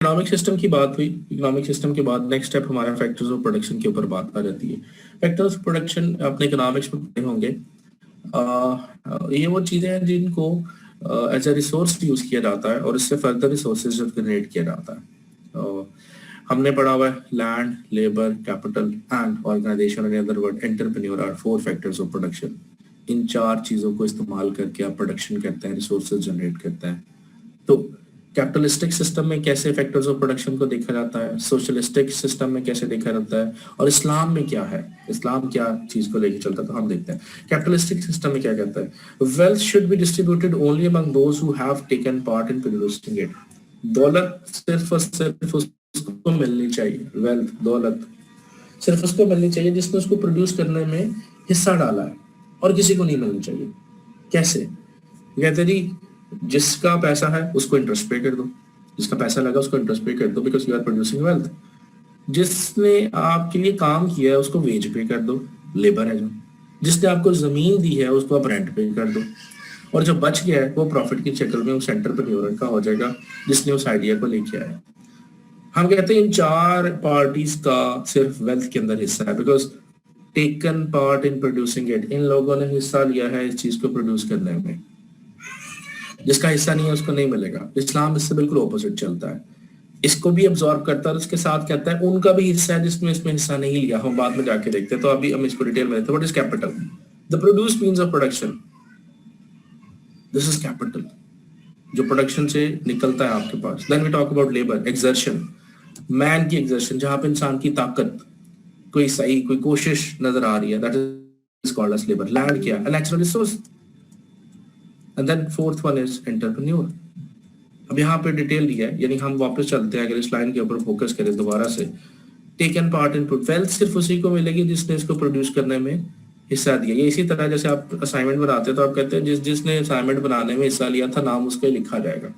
Economic system की बात हुई। इकोनॉमिक सिस्टम के बाद नेक्स्ट स्टेप हमारा फैक्टर्स ऑफ प्रोडक्शन के ऊपर बात आ जाती है। फैक्टर्स ऑफ प्रोडक्शन अपने इकोनॉमिक्स में पढ़े होंगे। ये वो चीज़ें हैं जिनको एज ए रिसोर्स यूज़ किया जाता है और इससे फर्दर रिसोर्सेज जनरेट किया जाता है। हमने पढ़ा हुआ है land, labour, capital and organisation, in other word entrepreneur are 4 factors of production. In 4 चीज़ों को इस्तेमाल करके आप प्रोडक्शन करते हैं, रिसोर्सेज जनरेट करते हैं। तो कैपिटलिस्टिक सिस्टम में कैसे फैक्टर्स ऑफ प्रोडक्शन को देखा जाता है, सोशलिस्टिक सिस्टम में कैसे देखा जाता है, और इस्लाम में क्या है, इस्लाम क्या चीज को लेके चलता है, तो हम देखते हैं। कैपिटलिस्टिक सिस्टम में क्या कहता है, wealth should be distributed only among those who have taken part in producing it. दौलत सिर्फ और सिर्फ उसको मिलनी चाहिए, वेल्थ दौलत सिर्फ उसको मिलनी चाहिए जिसने उसको प्रोड्यूस करने में हिस्सा डाला है, और किसी को नहीं मिलनी चाहिए। कैसे कहते जी, जिसका पैसा है उसको इंटरेस्ट पे कर दो, जिसका पैसा लगा उसको इंटरेस्ट पे कर दो, because you are producing wealth. जिसने आपके लिए काम किया है उसको वेज पे कर दो, लेबर है जो। जिसने आपको जमीन दी है उसको आप रेंट पे कर दो, और जो बच गया है वो प्रॉफिट की शक्ल में उस एंटरप्रेन्योर का हो जाएगा जिसने उस आइडिया को लेके आया। हम कहते हैं इन 4 पार्टीज का सिर्फ वेल्थ के अंदर हिस्सा है, because taken part in producing it, इन लोगों ने हिस्सा लिया है इस चीज को प्रोड्यूस करने में। जिसका हिस्सा नहीं है उसको नहीं मिलेगा। इस्लाम इससे बिल्कुल ऑपोजिट चलता है, इसको भी अब्सॉर्ब करता है और उसके साथ कहता है उनका भी हिस्सा है जिसमें इसमें हिस्सा नहीं लिया। हम बाद में जाके देखते हैं, तो अभी हम इसको डिटेल में देखते हैं। What is capital? The produce means of production, this is capital, जो प्रोडक्शन से निकलता है आपके पास। Then we talk about labour, exertion, man की एक्सर्शन, जहां पे इंसान की ताकत, कोई सही कोई कोशिश नजर आ रही है, that is called as labour. Land क्या? A natural resource. And then fourth one is entrepreneur. अब यहाँ पे डिटेल दिया है, यानी हम वापस चलते हैं, अगर इस लाइन के ऊपर फोकस करें दोबारा से। टेकन पार्ट इन वेल्थ सिर्फ उसी को मिलेगी जिसने इसको प्रोड्यूस करने में हिस्सा दिया। ये इसी तरह जैसे आप असाइनमेंट बनाते हैं तो आप कहते हैं जिसने असाइनमेंट बनाने में हिस्सा लिया था नाम उसका लिखा जाएगा।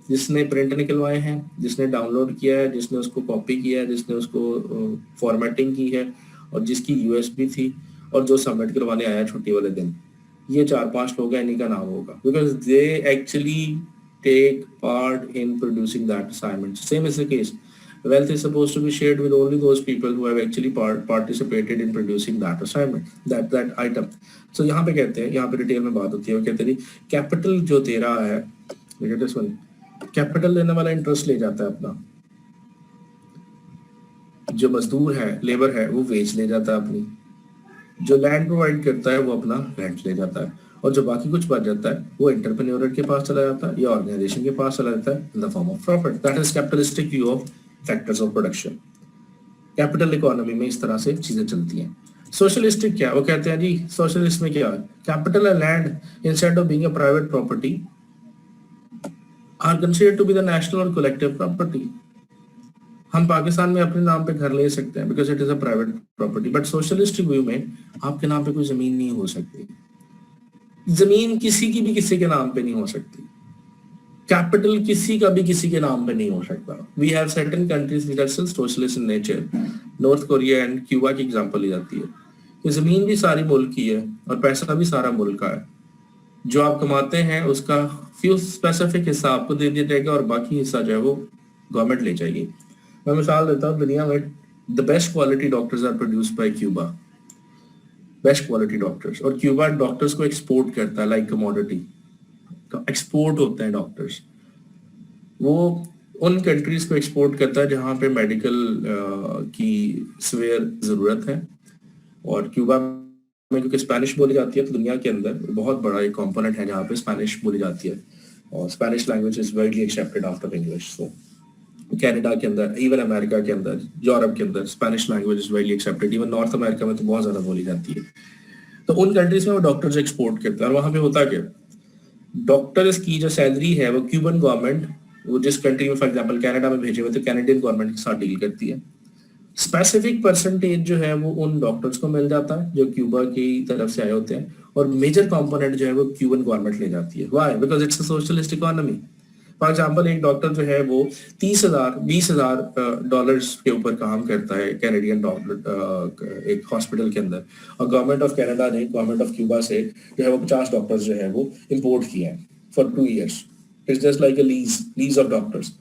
जिसने प्रिंट निकलवाए हैं, जिसने डाउनलोड किया है, जिसने उसको कॉपी किया है, जिसने उसको फॉर्मेटिंग की है, और जिसकी यूएसबी थी, और जो सबमिट करवाने आया छुट्टी वाले दिन, ये 4-5 लोग हैं, इन्हीं का नाम होगा, because they actually take part in producing that assignment. Same is the case, wealth is supposed to be shared with only those people who have actually participated in producing that assignment, that item. So यहाँ पे कहते हैं, यहाँ पे detail में बात होती है, वो कहते हैं कैपिटल जो दे रहा है, कैपिटल लेने वाला इंटरेस्ट ले जाता है अपना, जो मजदूर है, लेबर है, वो वेज ले जाता है अपनी, जो लैंड प्रोवाइड करता है वो अपना रेंट ले जाता है, और जो बाकी कुछ बच जाता है वो एंटरप्रेन्योर के पास चला जाता है या ऑर्गेनाइजेशन के पास चला जाता है in the form of profit. That is capitalistic view of factors of production. Capital economy में इस तरह से चीजें चलती हैं। सोशलिस्टिक क्या? वो कहते हैं जी सोशलिस्ट में क्या है, capital and land instead of being a private property are considered to be the national और कलेक्टिव प्रॉपर्टी। हम पाकिस्तान में अपने नाम पे घर ले सकते हैं because it is a private property, but socialistic view में आपके नाम पे कोई जमीन नहीं हो सकती, जमीन किसी की भी किसी के नाम पे नहीं हो सकती, कैपिटल किसी का भी किसी के नाम पे नहीं हो सकता। We have certain countries that are still socialist in nature, North Korea and Cuba की एग्जांपल ली जाती है कि जमीन भी सारी मुल्क की है और पैसा भी सारा मुल्क का है। जो आप कमाते हैं उसका फ्यू स्पेसिफिक हिस्सा आपको दे दिया जाएगा और बाकी हिस्सा जो है वो गवर्नमेंट ले जाएगी। मैं मिसाल देता हूँ, दुनिया में the best quality doctors are produced by Cuba, best quality doctors, और क्यूबा डॉक्टर्स को एक्सपोर्ट करता है लाइक कमोडिटी, एक्सपोर्ट होते हैं डॉक्टर्स, वो उन कंट्रीज को एक्सपोर्ट करता है जहाँ पे मेडिकल की सवेयर जरूरत है। और क्यूबा में क्योंकि स्पेनिश बोली जाती है तो दुनिया के अंदर बहुत बड़ा एक कंपोनेंट है जहाँ पे स्पेनिश बोली जाती है, और Spanish language is widely accepted after English. So Canada के अंदर, इवन अमेरिका के अंदर, यूरोप के अंदर Spanish language is widely accepted, even north America में तो बहुत ज्यादा बोली जाती है। तो उन कंट्रीज में वो डॉक्टर्स एक्सपोर्ट करते हैं, और वहां पे होता क्या, डॉक्टर्स की जो सैलरी है वो क्यूबन गवर्नमेंट, वो जिस कंट्री में फॉर एग्जांपल कनाडा में भेजे हुए तो कैनेडियन गवर्नमेंट के साथ डील करती है। स्पेसिफिक परसेंटेज जो है वो उन डॉक्टर्स को मिल जाता है जो क्यूबा की तरफ से आए होते हैं, और मेजर कंपोनेंट जो है वो क्यूबन गवर्नमेंट ले जाती है। Why? Because it's a socialist economy. For example एक डॉक्टर जो है वो 20,000 डॉलर्स के ऊपर काम करता है कैनेडियन डॉक्टर एक हॉस्पिटल के अंदर, और गवर्नमेंट ऑफ कनाडा ने गवर्नमेंट ऑफ क्यूबा से जो है वो 50 डॉक्टर्स जो है वो इम्पोर्ट किए हैं for 2 years। It's just like a lease of doctors.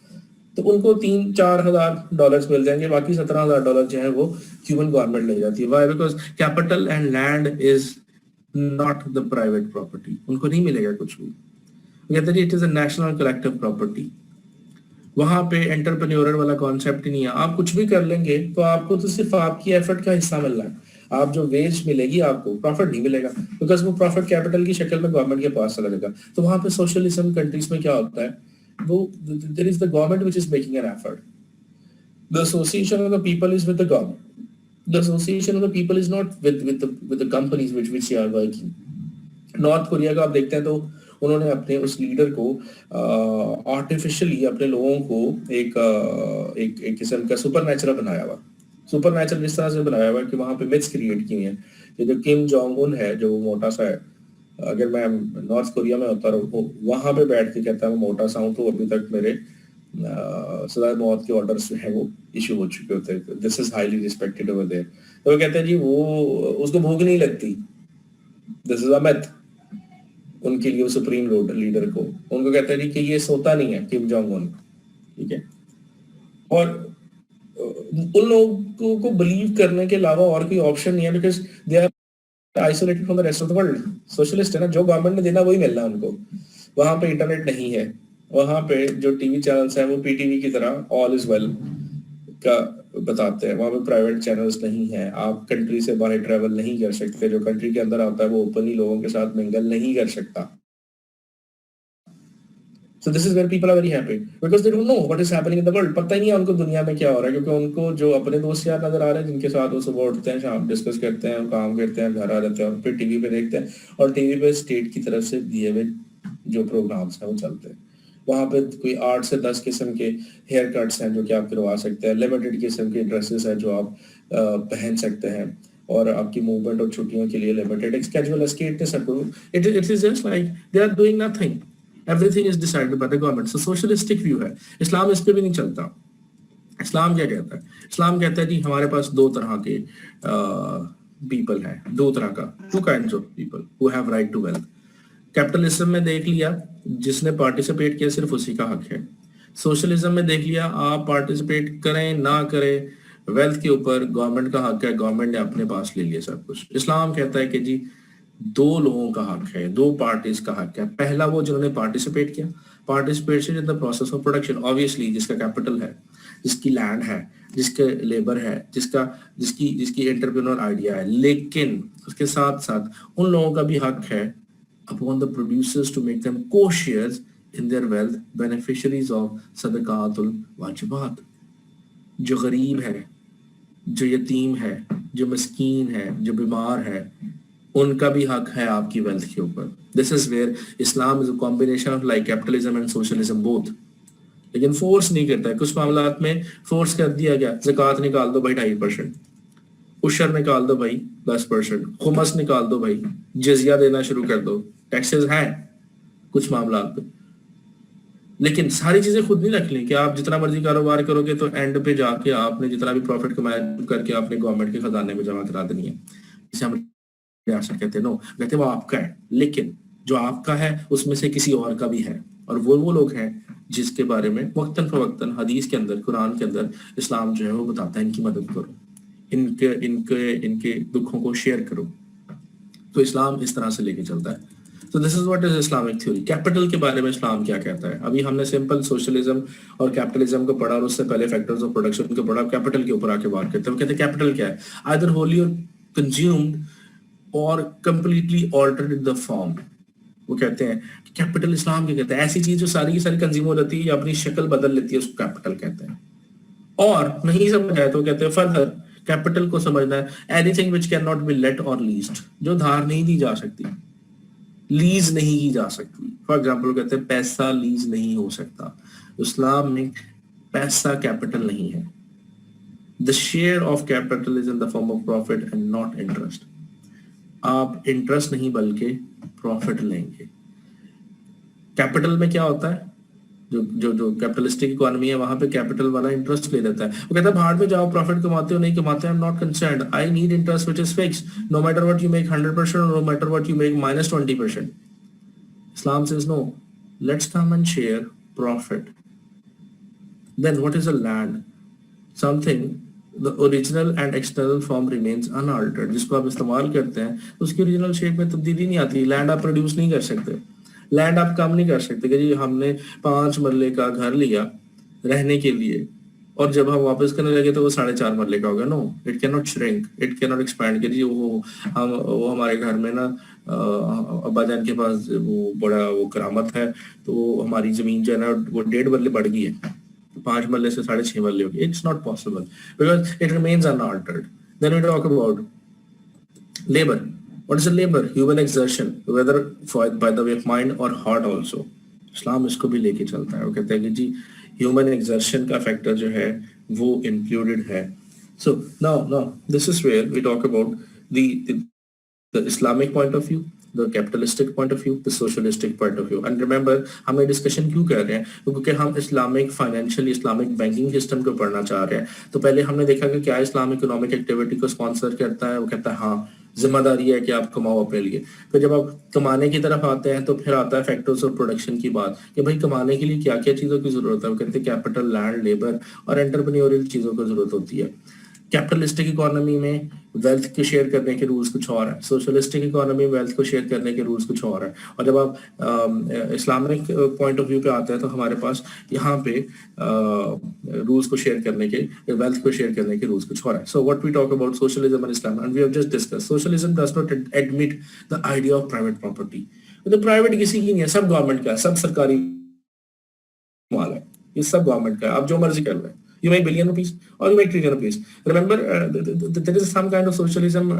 तो उनको $3-4 हज़ार मिल जाएंगे, बाकी $17,000 जो है वो क्यूबन गवर्नमेंट ले जाती है। Why? Because capital and land is not the private property, उनको नहीं मिलेगा कुछ भी। कहते हैं it is a national collective property. वहां पे एंटरप्रेन्योरल वाला कॉन्सेप्ट ही नहीं है। आप कुछ भी कर लेंगे तो आपको तो सिर्फ आपकी एफर्ट का हिस्सा मिल रहा है। आप जो वेज मिलेगी आपको प्रॉफिट नहीं मिलेगा, बिकॉज वो प्रॉफिट कैपिटल की शक्ल में गवर्नमेंट के पास चला जाएगा। तो वहां पे सोशलिज्म कंट्रीज में क्या होता है, वो there is the government which is making an effort, the association of the people is with the government, the association of the people is not with the companies which are working. North Korea का आप देखते हैं तो उन्होंने अपने उस leader को artificially अपने लोगों को एक किस्म का सुपर नेचुरल बनाया हुआ। सुपर नेचुरल इस तरह से बनाया हुआ कि वहां पे मिथ्स क्रिएट किए हैं। ये जो किम जोंग उन है, जो मोटा सा है, अगर मैं नॉर्थ कोरिया में होता रहूं वहां पे बैठ के कहता है मैं मोटा सा हूं, तो अभी तक मेरे सजा मौत के ऑर्डर्स है वो इशू हो चुके होते हैं। This is highly respected over there. तो वो कहते हैं जी वो उसको भूख नहीं लगती, दिस इज अ मिथ उनके लिए, सुप्रीम लीडर को। उनको कहते हैं जी कि ये सोता नहीं है किम जोंग उन, ठीक है। और उन लोगों को बिलीव करने के अलावा और कोई ऑप्शन नहीं है, because they are isolated from the rest of the world. Socialist है ना, जो गवर्नमेंट ने देना वही मिलना है उनको। वहां पे इंटरनेट नहीं है, वहां पे जो टीवी चैनल्स हैं वो पीटीवी की तरह ऑल इज वेल का बताते हैं। वहां पे प्राइवेट चैनल्स नहीं है, आप कंट्री से बाहर ट्रेवल नहीं कर सकते, जो कंट्री के अंदर आता है वो ओपनली लोगों के साथ मिंगल नहीं कर सकता। So this is where people are very happy because they don't know what is happening in the world। पता ही नहीं है उनको दुनिया में क्या हो रहा है, क्योंकि उनको जो अपने दोस्त यार नजर आ रहे हैं जिनके साथ वो सुबह उठते हैं, शाम डिस्कस करते हैं, काम करते हैं, घर आ जाते हैं और फिर टीवी पे देखते हैं, और टीवी पे स्टेट की तरफ से दिए हुए जो प्रोग्राम्स हैं वो चलते हैं। वहाँ पे कोई 8 से 10 किस्म के हेयर कट्स हैं जो कि आप करवा सकते हैं, लिमिटेड किस्म के ड्रेसेस हैं जो आप पहन सकते हैं, और आपकी मूवमेंट और छुट्टियों के लिए लिमिटेड एक स्केड्यूल है। It is just like they are doing nothing, everything is decided by the government. So socialistic view है। इस्लाम इस पे भी नहीं चलता। इस्लाम क्या कहता है? इस्लाम कहता है कि हमारे पास दो तरह के पीपल हैं, दो तरह का, two kinds of people who have right to wealth. Capitalism में देख लिया जिसने पार्टिसिपेट किया सिर्फ उसी का हक है। सोशलिज्म में देख लिया आप पार्टिसिपेट करें ना करें, वेल्थ के ऊपर गवर्नमेंट का हक है, गवर्नमेंट ने अपने पास ले लिया सब कुछ। इस्लाम कहता है कि जी दो लोगों का हक है, दो पार्टीज का हक है। पहला वो जिन्होंने पार्टिसिपेट किया, participation in the process of production, obviously जिसका कैपिटल है, जिसकी लैंड है, जिसके लेबर है, जिसकी एंटरप्रेन्योर आइडिया है। लेकिन उसके साथ साथ उन लोगों का भी हक है upon the producers to make them co shares in their wealth, beneficiaries of सदकातुल वाजिबात। जो गरीब है, जो यतीम है, जो मस्कीन है, जो बीमार है, उनका भी हक है आपकी वेल्थ के ऊपर। This is where Islam is a combination of like capitalism and socialism both. लेकिन फोर्स नहीं करता है। कुछ मामलात में फोर्स कर दिया गया, ज़कात निकाल दो भाई 2.5%, उशर निकाल दो भाई 10%, खुमस निकाल दो भाई, जजिया देना शुरू कर दो, टैक्सेस हैं कुछ मामलात पे। लेकिन सारी चीजें खुद नहीं रख ली कि आप जितना मर्जी कारोबार करोगे तो एंड पे जाके आपने जितना भी प्रॉफिट कमाया करके आपने गवर्नमेंट के खजाने में जमा करा देनी है। इसे हम रियासत कहते हैं। नो, कहते हैं वो आपका है, लेकिन जो आपका है उसमें से किसी और का भी है, और वो लोग हैं जिसके बारे में वक्तन फवक्तन हदीस के अंदर, कुरान के अंदर इस्लाम जो है वो बताता है इनकी मदद करो, इनके इनके इनके दुखों को शेयर करो। तो इस्लाम इस तरह से लेके चलता है। तो this is what is Islamic theory. Capital के बारे में इस्लाम क्या कहता है? अभी हमने सिंपल सोशलिज्म और कैपिटलिज्म को पढ़ा और उससे पहले फैक्टर्स ऑफ प्रोडक्शन को पढ़ा। कैपिटल के ऊपर आके बात करते हैं। वो कहते हैं कैपिटल क्या है? आइदर होली और कंज्यूम्ड और completely altered in the form. वो कहते हैं कैपिटल इस्लाम क्या कहता है? ऐसी चीज जो सारी की सारी कंज्यूम हो जाती है या अपनी शक्ल बदल लेती है, उसको कैपिटल कहते हैं। और नहीं समझ आए तो कहते हैं फर्दर कैपिटल को समझना है anything which can not be let or leased, जो धार नहीं दी जा सकती, लीज नहीं की जा सकती। फॉर एग्जाम्पल कहते हैं पैसा लीज नहीं हो सकता। इस्लाम में पैसा कैपिटल नहीं है। The share of capital is in the form of profit and not interest. आप इंटरेस्ट नहीं बल्कि प्रॉफिट लेंगे। कैपिटल में क्या होता है? जो कैपिटलिस्टिक इकोनॉमी है वहां पे कैपिटल वाला इंटरेस्ट ले लेता है। वो कहता है बाहर में जाओ, प्रॉफिट कमाते हो नहीं कमाते, I am not concerned, I need interest which is fixed no matter what you make 100% no matter what you make -20%। Islam says no, let's come and share profit. Then what is a land? Something the original and external form remains unaltered, जिसको आप इस्तेमाल करते हैं उसकी original shape में तब्दीली नहीं आती। लैंड आप प्रोड्यूस नहीं कर सकते, लैंड आप कम नहीं कर सकते कि जी हमने 5 मरले का घर लिया रहने के लिए और जब हम वापस करने लगे तो वो 4.5 मरले का हो गया। No, it can not shrink, it can not expand कि जी वो हमारे घर में ना अब्बा जान के पास वो बड़ा वो करामत है तो हमारी जमीन जो है ना वो 1.5 मरले बढ़ गई है, 5 मरले से 6.5 मरले हो गई। It's not possible because it remains unaltered. Then we talk about labor. What is a labor? Human exertion, whether by the way of mind or heart also. इस्लाम इसको भी लेके चलता है, वो कहते हैं कि जी ह्यूमन एक्सर्शन का फैक्टर जो है वो इंक्लूडेड है। So now this is where we talk about the Islamic point of view, the capitalistic point of view, the socialistic point of view. And remember, हम ये डिस्कशन क्यों कर रहे हैं? क्योंकि हम Islamic financial Islamic banking system को पढ़ना चाह रहे हैं। तो पहले हमने देखा कि क्या इस्लाम इकोनॉमिक एक्टिविटी को स्पॉन्सर करता है। वो कहता है हाँ, जिम्मेदारी है कि आप कमाओ अपने लिए। फिर जब आप कमाने की तरफ आते हैं तो फिर आता है फैक्टर्स ऑफ प्रोडक्शन की बात कि भाई कमाने के लिए क्या क्या चीज़ों की जरूरत है। वो कहते हैं कैपिटल, लैंड, लेबर और एंटरप्रेन्योरियल चीज़ों की जरूरत होती है। कैपिटलिस्टिक इकोनॉमी में वेल्थ को शेयर करने के रूल्स कुछ और है, सोशलिस्टिक इकोनॉमी में वेल्थ को शेयर करने के रूल्स कुछ और है। और जब आप इस्लामिक पॉइंट ऑफ व्यू पे आते हैं तो हमारे पास यहाँ पे रूल्स को शेयर करने के, वेल्थ को शेयर करने के रूल्स कुछ और है। So what we talk about socialism and Islam, and we have just discuss socialism does not admit the idea of private property. तो प्राइवेट किसी की नहीं है, सब गवर्नमेंट का है, सब सरकारी माल है, ये सब गवर्नमेंट का है, आप जो मर्जी कर लें। You make billion rupees or you make trillion rupees. Remember, there is some kind of socialism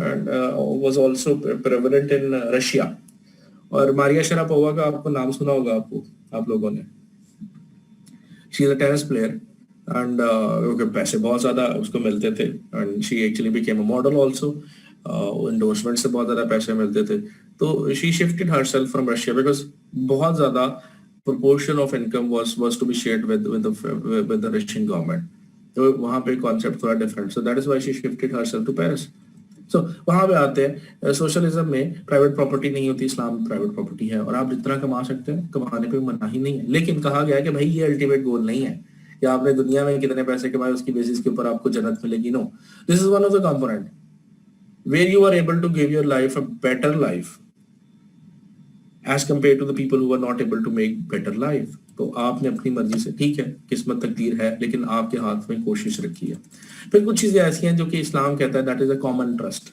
was also prevalent in Russia. और मारिया शरापोवा का आपको नाम सुना होगा आप लोगों ने। She is a tennis player and पैसे बहुत ज़्यादा उसको मिलते थे and she actually became a model also. Endorsement से बहुत ज़्यादा पैसे मिलते थे। तो she shifted herself from Russia because बहुत ज़्यादा proportion of income was to be shared with the Russian government. तो वहाँ पे concept थोड़ा different. So that is why she shifted herself to Paris. So वहाँ पे आते हैं सोशलिज्म में प्राइवेट प्रॉपर्टी नहीं होती, इस्लाम में प्राइवेट प्रॉपर्टी है और आप जितना कमा सकते हैं कमाने पे मनाही नहीं है। लेकिन कहा गया है कि भाई ये अल्टीमेट गोल नहीं है कि आपने दुनिया में कितने पैसे कमाए उसकी बेसिस के ऊपर आपको जन्नत मिलेगी। No, this is one of the component where you are able to give your life a better life as compared to the people who are not able to make better life. तो आपने अपनी मर्जी से, ठीक है किस्मत तकदीर है, लेकिन आपके हाथ में कोशिश रखी है। फिर कुछ चीजें ऐसी हैं जो कि इस्लाम कहता है that is a common trust,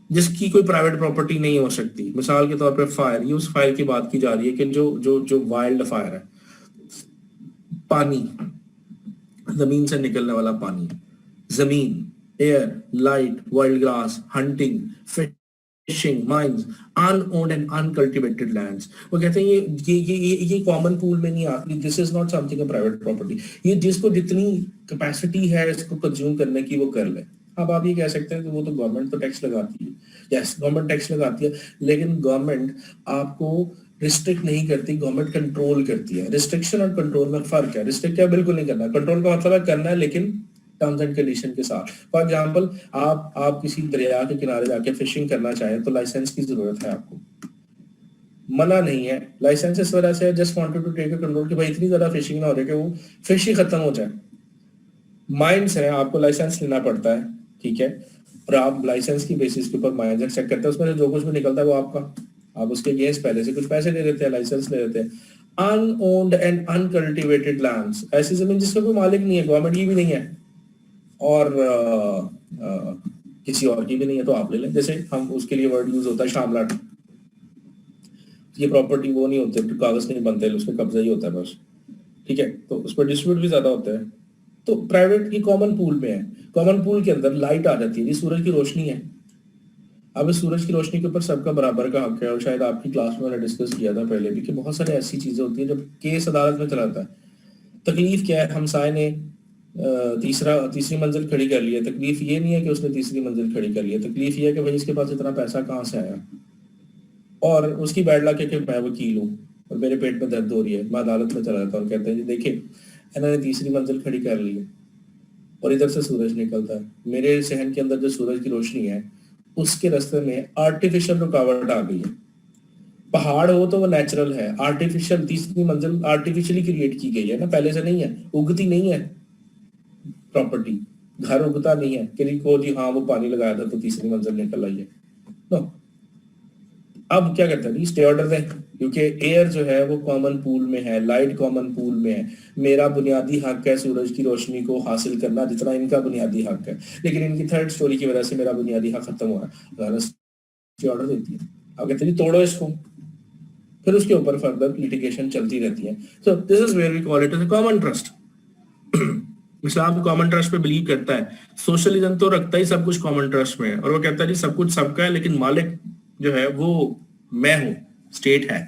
जिसकी कोई प्राइवेट प्रॉपर्टी नहीं हो सकती। मिसाल के तौर पे फायर, ये उस फायर की बात की जा रही है कि जो वाइल्ड फायर है, पानी, जमीन से निकलने वाला पानी, जमीन, air, light, wild grass, hunting, fishing, mines, unowned and uncultivated lands. वो कहते हैं ये कॉमन पूल में नहीं आती। This is not something a private property. ये जिसको जितनी कैपेसिटी है इसको कंज्यूम करने की वो कर ले। अब आप ये कह सकते हैं कि वो तो गवर्नमेंट तो टैक्स लगाती है, यस गवर्नमेंट टैक्स लगाती है, लेकिन गवर्नमेंट आपको रिस्ट्रिक्ट नहीं करती, गवर्नमेंट कंट्रोल करती है। रिस्ट्रिक्शन और कंट्रोल में फर्क है। रिस्ट्रिक्ट क्या, बिल्कुल नहीं करना, कंट्रोल का मतलब है करना है लेकिन टर्म्स एंड कंडीशन के साथ। फॉर एग्जांपल आप किसी दरिया के किनारे जाके फिशिंग करना चाहें तो लाइसेंस की जरूरत है आपको, मना नहीं है। लाइसेंस इस वजह से just wanted to take a control कि भाई इतनी ज्यादा फिशिंग ना हो रही कि वो फिश ही खत्म हो जाए। माइंस है, आपको लाइसेंस लेना पड़ता है, ठीक है, और आप लाइसेंस की बेसिस के ऊपर माइंस चेक करते हैं, उसमें जो कुछ भी निकलता है वो आपका, आप उसके अगेंस्ट पहले से कुछ पैसे दे देते हैं, लाइसेंस ले देते हैं। अनओन्ड एंड अनकल्टिवेटेड लैंड्स, ऐसी जमीन जिसका कोई मालिक नहीं है, गवर्नमेंट की भी नहीं है और किसी और की भी नहीं है, तो आप ले लें। जैसे हम उसके लिए वर्ड यूज होता है शामलाट, ये प्रॉपर्टी वो नहीं होते, कागज नहीं बनते, उसका कब्जा ही होता है बस, ठीक है, तो उस पर डिस्प्यूट भी ज्यादा होता है। तो प्राइवेट की कॉमन पूल में है, कॉमन पूल के अंदर लाइट आ जाती है, ये सूरज की रोशनी है। अब इस सूरज की रोशनी के ऊपर सबका बराबर का हक है, और शायद आपकी क्लास में मैंने डिस्कस किया था पहले भी कि बहुत सारी ऐसी चीजें होती है जब केस अदालत में चला जाता है। तकलीफ क्या है, हमसाए ने तीसरी मंजिल खड़ी कर ली है, तकलीफ ये नहीं है कि उसने तीसरी मंजिल खड़ी कर ली है, तकलीफ ये है कि भाई इसके पास इतना पैसा कहाँ से आया, और उसकी बैड लक है कि मैं वकील हूँ और मेरे पेट में दर्द हो रही है, मैं अदालत में चला जाता हूँ और कहते हैं जी देखिए इन्होंने तीसरी मंजिल खड़ी कर ली है और इधर से सूरज निकलता है, मेरे सहन के अंदर जो सूरज की रोशनी है उसके रास्ते में आर्टिफिशियल रुकावट आ गई है, پہاڑ ہو تو وہ نیچرل ہے، آرٹیفیشل تیسری منزل آرٹیفیشلی کریٹ کی گئی ہے نا، پہلے سے نہیں ہے، اگتی نہیں ہے پراپرٹی، گھر اگتا نہیں ہے کہ کو جی ہاں وہ پانی لگایا تھا تو تیسری منزل نکل آئی ہے. نو. اب کیا کرتا ہے جی اسٹے آرڈر ہے، کیونکہ ایئر جو ہے وہ کامن پول میں ہے، لائٹ کامن پول میں ہے. میرا بنیادی حق ہے سورج کی روشنی کو حاصل کرنا جتنا ان کا بنیادی حق ہے، لیکن ان کی تھرڈ سٹوری کی وجہ سے میرا بنیادی حق ختم ہو رہا ہے. اسٹے آرڈر دیتی ہے، اب کہتے ہیں جی توڑو اس کو، پھر اس کے اوپر فردر لیٹیگیشن چلتی رہتی ہے. So this is where we call it as a common trust. اسلام کامن ٹرسٹ پہ بلیو کرتا ہے، سوشلزم تو رکھتا ہی سب کچھ کامن ٹرسٹ میں ہے، اور وہ کہتا ہے جی سب کچھ سب کا ہے لیکن مالک جو ہے وہ میں ہوں، اسٹیٹ ہے.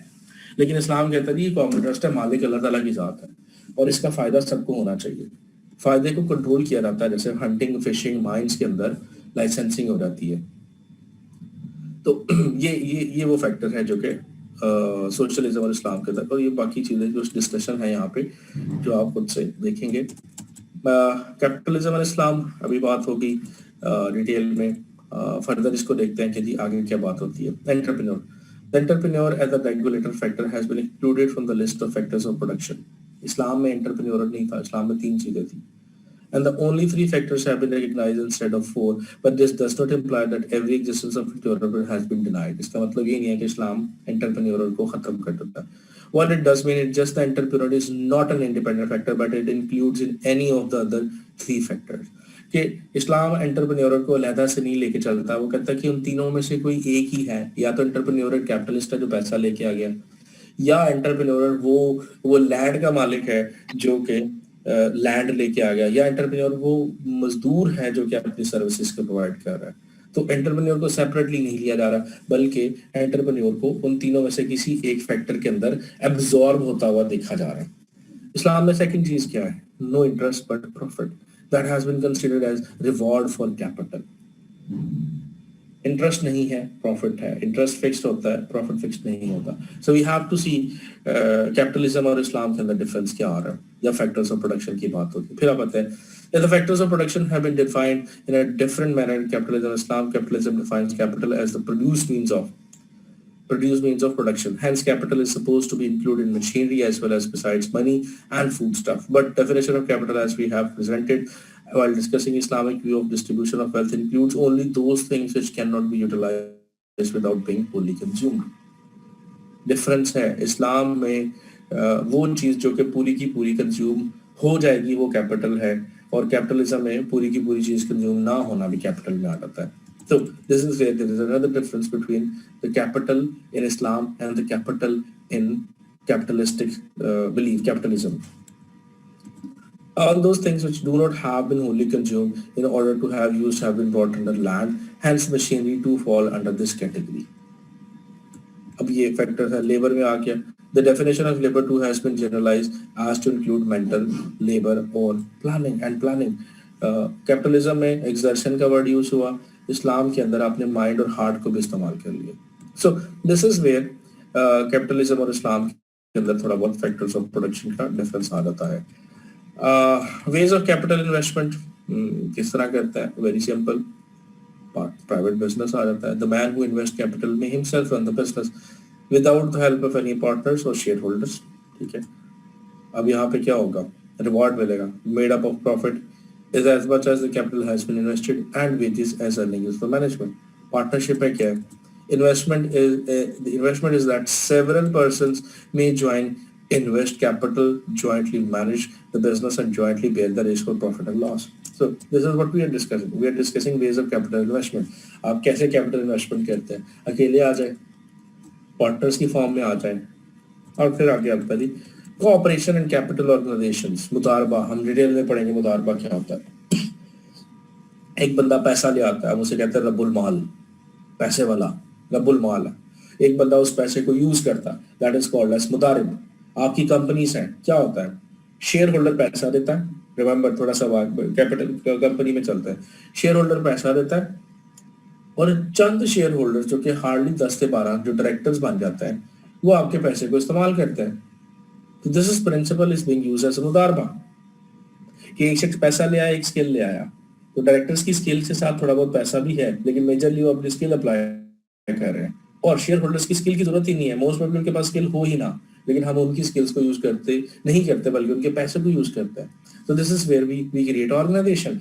لیکن اسلام کہتا ہے جی کامن ٹرسٹ ہے، مالک اللہ تعالیٰ کی ذات ہے اور اس کا فائدہ سب کو ہونا چاہیے. فائدے کو کنٹرول کیا جاتا ہے، جیسے ہنٹنگ فشنگ مائنس کے اندر لائسنسنگ ہو جاتی ہے. تو یہ وہ فیکٹر ہے جو کہ سوشلزم اور اسلام کے تک، اور یہ باقی چیزیں جو ڈسکشن ہے یہاں پہ جو آپ خود سے دیکھیں گے. کیپٹلزم اور اسلام ابھی بات ہوگی ڈیٹیل میں. فردر اس کو دیکھتے ہیں کہ جی آگے کیا بات ہوتی ہے. Entrepreneur. The entrepreneur as a regulator factor has been excluded from the list of factors of production. اسلام میں انٹرپرینور نہیں تھا، اسلام میں 3 چیزیں تھیں. And the only 3 factors have been recognized instead of 4, but this does not imply that every existence of entrepreneur has been denied. اس کا مطلب یہ نہیں ہے کہ اسلام انٹرپرینور کو ختم کر دیتا ہے. What it does mean is just the entrepreneur is not an independent factor, but it includes in any of the other 3 factors. کہ اسلام انٹرپرینور کو علیحدہ سے نہیں لے کے چلتا، وہ کہتا ہے کہ ان تینوں میں سے کوئی ایک ہی ہے. یا تو انٹرپرینور کیپٹلسٹ ہے جو پیسہ لے کے آ گیا، یا انٹرپرینور وہ لینڈ کا مالک ہے جو کہ لینڈ لے کے آ گیا، یا انٹرپرینور وہ مزدور ہے جو کہ اپنی سروسز کو پرووائڈ کر رہا ہے. تو انٹرپرینور کو سیپریٹلی نہیں لیا جا رہا، بلکہ انٹرپرینور کو ان تینوں میں سے کسی ایک فیکٹر کے اندر ایبزارب ہوتا ہوا دیکھا جا رہا ہے. اسلام میں سیکنڈ چیز کیا ہے؟ No interest but profit. That has been considered as reward for capital. Interest نہیں ہے، پروفٹ ہے. انٹرسٹ فکسڈ ہوتا ہے، پروفٹ فکسڈ نہیں ہوتا. So we have to see capitalism اور اسلام کے اندر ڈفرنس کیا آ رہا ہے. یا فیکٹرز آف پروڈکشن کی بات ہوتی ہے. پھر آپ آتے ہیں the factors of production have been defined in a different manner in capitalism and Islam. Capitalism defines capital as the produced means of production. Hence, capital is supposed to be included in machinery as well as besides money and foodstuff. But definition of capital as we have presented while discussing Islamic view of distribution of wealth includes only those things which cannot be utilized without being fully consumed. Difference ہے. اسلام میں وہ چیز جو کہ پوری کی پوری consume ہو جائے گی وہ کیپٹل ہے، اور کیپٹلزم میں پوری کی پوری چیز کنزیوم نہ ہونا بھی کیپٹل میں آ جاتا ہے. So this is where there is another difference between the capital in Islam and the capital in capitalistic capitalism. All those things which do not have been wholly consumed in order to have used have been brought under land, hence machinery too fall under this category. اب یہ factor ہے. Labour میں آ گیا. The definition of labor too has been generalized as to include mental labor or planning. Capitalism میں exertion کا word use ہوا، اسلام کے اندر آپ نے مائنڈ اور ہارٹ کو بھی استعمال کر لیا. سو دس از ویئر کیپٹلزم اور اسلام کے اندر تھوڑا بہت فیکٹرز آف پروڈکشن کا ڈفرنس آ جاتا ہے. ویز آف کیپٹل انویسٹمنٹ کس طرح کرتا ہے؟ Very simple. پرائیویٹ بزنس آ جاتا ہے. The man who invests capital may himself run the business without the help of any partners or shareholders. ٹھیک ہے. اب یہاں پہ کیا ہوگا؟ ریوارڈ ملے گا. Made up of profit is as much as the capital has been invested and wages as earnings for management. Partnership میں کیا ہے؟ The investment is that several persons may join, invest capital, jointly manage the business and jointly bear the risk of profit and loss. So this is what we are discussing. We are discussing ways of capital investment. آپ کیسے capital investment کرتے ہیں؟ اکیلے آ جائیں، partners کی form میں آ جائیں، اور پھر آگے آتا ہے جی کوآپریشن اینڈ کیپٹل آرگنائزیشنز. مضاربہ ہم ڈیٹیل میں پڑھیں گے. مضاربہ کیا ہوتا ہے؟ ایک بندہ پیسہ لے آتا ہے، ہم اسے کہتے ہیں رب المال، پیسے والا رب المال ہے. ایک بندہ اس پیسے کو یوز کرتا ہے، دیٹ از کالڈ ایز مضارب. آپ کی کمپنیز ہیں، کیا ہوتا ہے؟ شیئر ہولڈر پیسہ دیتا ہے. ریممبر تھوڑا سا کیپٹل کمپنی میں چلتا ہے. شیئر ہولڈر پیسہ دیتا ہے اور چند شیئر ہولڈر جو کہ ہارڈلی 10 سے 12 جو ڈائریکٹرز بن جاتے ہیں وہ آپ کے پیسے کو استعمال کرتے ہیں. تو this is principle is being used as مضاربہ. کہ ایک شخص پیسہ لے آیا، ایک اسکل لے آیا، تو ڈائریکٹرز کی اسکل کے ساتھ تھوڑا بہت پیسہ بھی ہے لیکن میجرلی وہ اپنی اسکل اپلائی کر رہے ہیں. اور شیئر ہولڈرس کی اسکل کی ضرورت ہی نہیں ہے, موسٹ پروبیبلی ان کے پاس اسکل ہو ہی نہ, لیکن ہم ان کی اسکلس کو یوز کرتے نہیں کرتے بلکہ ان کے پیسے کو یوز کرتے ہیں. So this is where we create organization.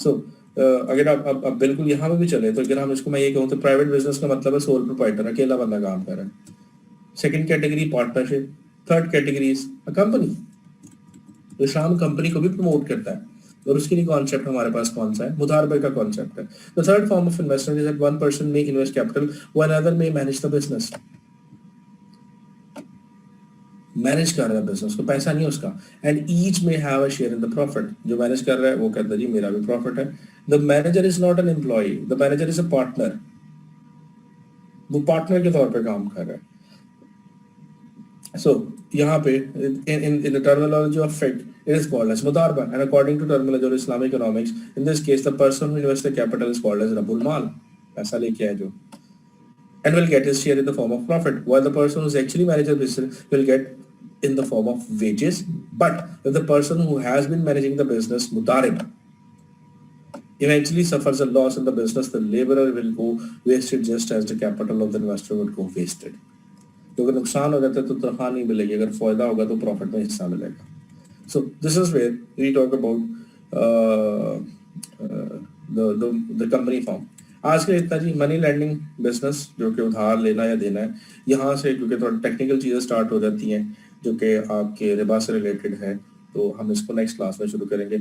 So اگر آپ بالکل یہاں پہ بھی چلے تو اگر ہم اس کو میں یہ کہوں تو پرائیویٹ بزنس کا مطلب ہے سول پروپرائٹر, اکیلا بندہ کام کر رہا ہے. Second category partnership, third category is company. Islam company کو بھی پروموٹ کرتا ہے, اور اس کے لیے کانسیپٹ ہمارے پاس کون سا ہے, مداربے کا کانسیپٹ ہے. The third form of investment is that one person may invest capital while another may manage the business. Manage کر رہا ہے بزنس کو, پیسہ نہیں اس کا, and each man have a share in the profit. جو مینج کر رہا ہے وہ کہتا ہے جی میرا بھی پروفٹ ہے. The manager is not an employee, the manager is a partner. وہ پارٹنر کے طور پہ کام کر رہا ہے. سو یہاں پہ in the terminology of fiqh it is called as mudarba, and according to terminology of Islamic economics in this case the person who invests the capital is called as Rabbul Mal, پیسہ لے کے آئے جو, and will get his share in the form of profit, while the person who is actually managing the business will get in the form of wages. But if the person who has been managing the business, mudarib, eventually suffers a loss in the business, the laborer will go wasted just as the capital of the investor would go wasted. تو اگر نقصان ہو جاتا ہے تو تنخواہ نہیں ملے گی, اگر فائدہ ہوگا تو پروفٹ میں حصہ ملے گا. So this is where we talk about the company form. آج کا اتنا جی. منی لینڈنگ بزنس جو کہ ادھار لینا یا دینا ہے, یہاں سے کیونکہ تھوڑا ٹیکنیکل چیزیں اسٹارٹ ہو جاتی ہیں جو کہ آپ کے ربا سے ریلیٹڈ ہے, تو ہم اس کو نیکسٹ کلاس میں شروع کریں گے.